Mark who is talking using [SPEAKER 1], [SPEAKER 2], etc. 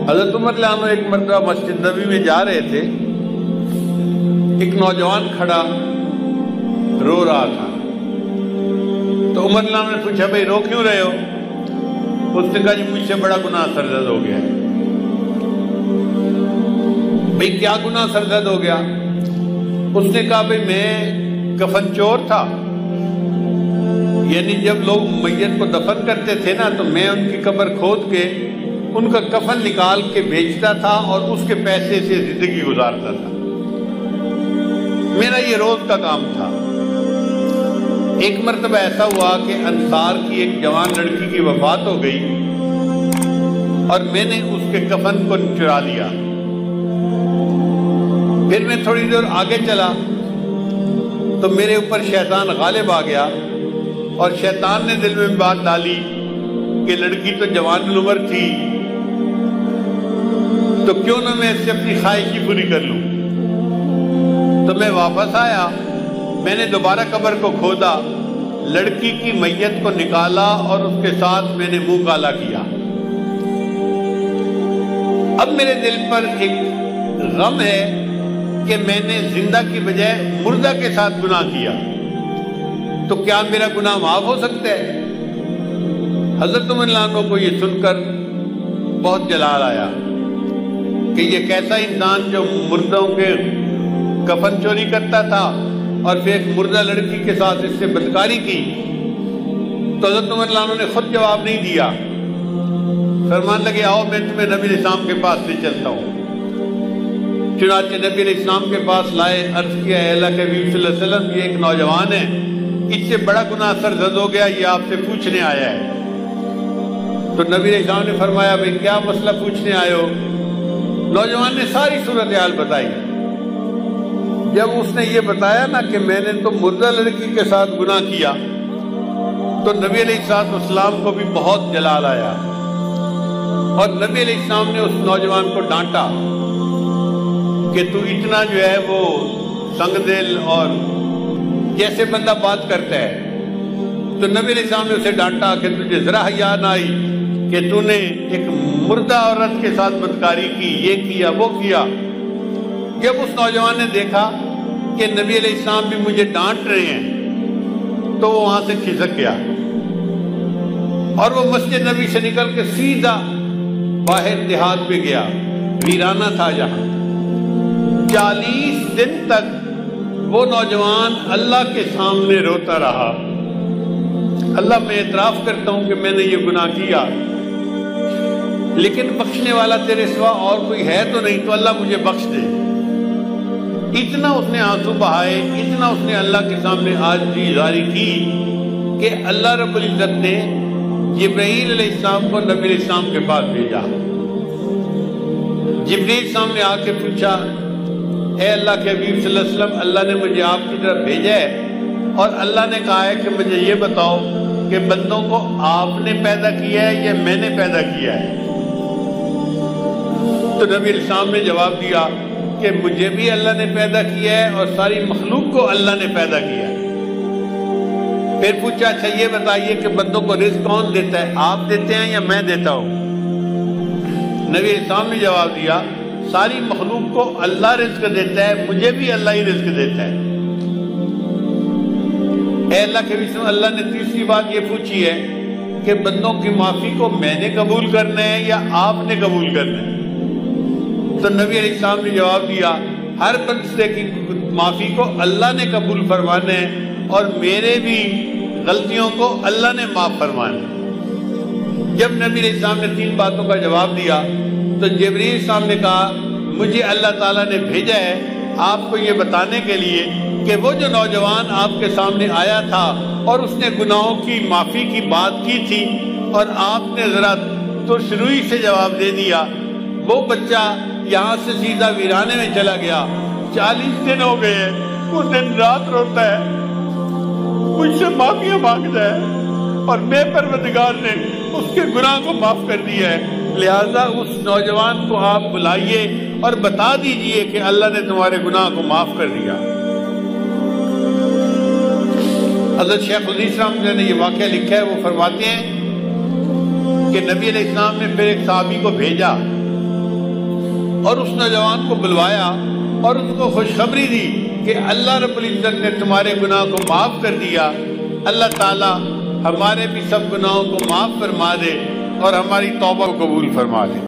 [SPEAKER 1] حضرت عمر رضی اللہ عنہ ایک مرتبہ مسجد نبوی میں جا رہے تھے، ایک نوجوان کھڑا رو رہا تھا، تو عمر رضی اللہ عنہ نے پوچھا بھائی رو کیوں رہے ہو؟ اس نے کہا جی مجھ سے بڑا گناہ سرزد ہو گیا ہے۔ بھئی کیا گناہ سرزد ہو گیا؟ اس نے کہا بھئی میں کفن چور تھا، یعنی جب لوگ میت کو دفن کرتے تھے نا تو میں ان کی قبر کھود کے ان کا کفن نکال کے بیچتا تھا اور اس کے پیسے سے زندگی گزارتا تھا، میرا یہ روز کا کام تھا۔ ایک مرتبہ ایسا ہوا کہ انصار کی ایک جوان لڑکی کی وفات ہو گئی اور میں نے اس کے کفن کو چرا لیا۔ پھر میں تھوڑی دور آگے چلا تو میرے اوپر شیطان غالب آ گیا اور شیطان نے دل میں بات ڈالی کہ لڑکی تو جوان العمر تھی تو کیوں نہ میں اس سے اپنی خواہش ہی پوری کر لوں۔ تو میں واپس آیا، میں نے دوبارہ قبر کو کھودا، لڑکی کی میت کو نکالا اور اس کے ساتھ میں نے منہ کالا کیا۔ اب میرے دل پر ایک غم ہے کہ میں نے زندہ کی بجائے مردہ کے ساتھ گناہ کیا، تو کیا میرا گناہ معاف ہو سکتا ہے؟ حضرت عمر رضی اللہ عنہ کو یہ سن کر بہت جلال آیا کہ یہ کیسا انسان جو مردوں کے کفن چوری کرتا تھا اور پھر ایک مردہ لڑکی کے ساتھ اس سے بدکاری کی۔ تو حضرت عمر رضی اللہ عنہ نے خود جواب نہیں دیا، فرمان لگے آؤ میں تمہیں نبی علیہ السلام کے پاس لے چلتا ہوں۔ چنانچہ نبی علیہ السلام کے پاس لائے، عرض کیا اے اللہ کے حبیب صلی اللہ علیہ وسلم یہ ایک نوجوان ہے، اس سے بڑا گناہ سرزد ہو گیا، یہ آپ سے پوچھنے آیا ہے۔ تو نبی علیہ السلام نے فرمایا بھئی کیا مسئلہ پوچھنے آئے ہو؟ نوجوان نے ساری صورتحال بتائی۔ جب اس نے یہ بتایا نا کہ میں نے تو مردہ لڑکی کے ساتھ گناہ کیا، تو نبی علیہ السلام کو بھی بہت جلال آیا اور نبی علیہ السلام نے اس نوجوان کو ڈانٹا کہ تو اتنا جو ہے وہ سنگ دل اور جیسے بندہ بات کرتا ہے۔ تو نبی علیہ السلام نے اسے ڈانٹا کہ تجھے ذرا حیا نہ آئی کہ تو نے ایک مردہ عورت کے ساتھ بدکاری کی، یہ کیا وہ کیا۔ جب اس نوجوان نے دیکھا کہ نبی علیہ السلام بھی مجھے ڈانٹ رہے ہیں تو وہ وہاں سے کھسک گیا اور وہ مسجد نبی سے نکل کے سیدھا باہر دیہات میں گیا، ویرانہ تھا جہاں۔ 40 دن تک وہ نوجوان اللہ کے سامنے روتا رہا، اللہ میں اعتراف کرتا ہوں کہ میں نے یہ گناہ کیا، لیکن بخشنے والا تیرے سوا اور کوئی ہے تو نہیں، تو اللہ مجھے بخش دے۔ اتنا اس نے آنسو بہائے، اتنا اس نے اللہ کے سامنے عاجزی ظاہر کی کہ اللہ رب العزت نے جبرائیل علیہ السلام کو نبی علیہ السلام کے پاس بھیجا۔ جبرائیل سامنے آ کے پوچھا اے اللہ کے حبیب صلی اللہ علیہ وسلم، اللہ نے مجھے آپ کی طرف بھیجا ہے اور اللہ نے کہا ہے کہ مجھے یہ بتاؤ کہ بندوں کو آپ نے پیدا کیا ہے یا میں نے پیدا کیا ہے؟ تو نبی علیہ السلام نے جواب دیا کہ مجھے بھی اللہ نے پیدا کیا ہے اور ساری مخلوق کو اللہ نے پیدا کیا ہے۔ پھر پوچھا اچھا یہ بتائیے کہ بندوں کو رزق کون دیتا ہے، آپ دیتے ہیں یا میں دیتا ہوں؟ نبی علیہ السلام نے جواب دیا ساری مخلوق کو اللہ رزق دیتا ہے، مجھے بھی اللہ ہی رزق دیتا ہے۔ اے اللہ کے رسول، اللہ نے تیسری بات یہ پوچھی ہے کہ بندوں کی معافی کو میں نے قبول کرنا ہے یا آپ نے قبول کرنا ہے؟ تو نبی علیہ السلام نے جواب دیا ہر بندے کی معافی کو اللہ نے قبول فرمانا ہے اور میرے بھی غلطیوں کو اللہ نے معاف فرمانا ہے۔ جب نبی علیہ السلام نے 3 باتوں کا جواب دیا تو جبرائیل السلام نے کہا مجھے اللہ تعالیٰ نے بھیجا ہے آپ کو یہ بتانے کے لیے کہ وہ جو نوجوان آپ کے سامنے آیا تھا اور اس نے گناہوں کی معافی کی بات کی تھی اور آپ نے ذرا ترش روئی سے جواب دے دیا، وہ بچہ یہاں سے سیدھا ویرانے میں چلا گیا۔ 40 دن ہو گئے، وہ دن رات روتا ہے، مجھ سے معافیاں مانگتا ہے اور میں پروردگار نے اس کے گناہ کو معاف کر دیا ہے۔ لہٰذا اس نوجوان کو آپ بلائیے اور بتا دیجئے کہ اللہ نے تمہارے گناہ کو معاف کر دیا۔ حضرت شیخ الحدیث رحمۃ اللہ نے یہ واقعہ لکھا ہے، وہ فرماتے ہیں کہ نبی علیہ السلام نے پھر ایک صحابی کو بھیجا اور اس نوجوان کو بلوایا اور اس کو خوشخبری دی کہ اللہ رب العزت نے تمہارے گناہ کو معاف کر دیا، اللہ تعالی ہمارے بھی سب گناہوں کو معاف فرما دے اور ہماری توبہ کو قبول فرما دے۔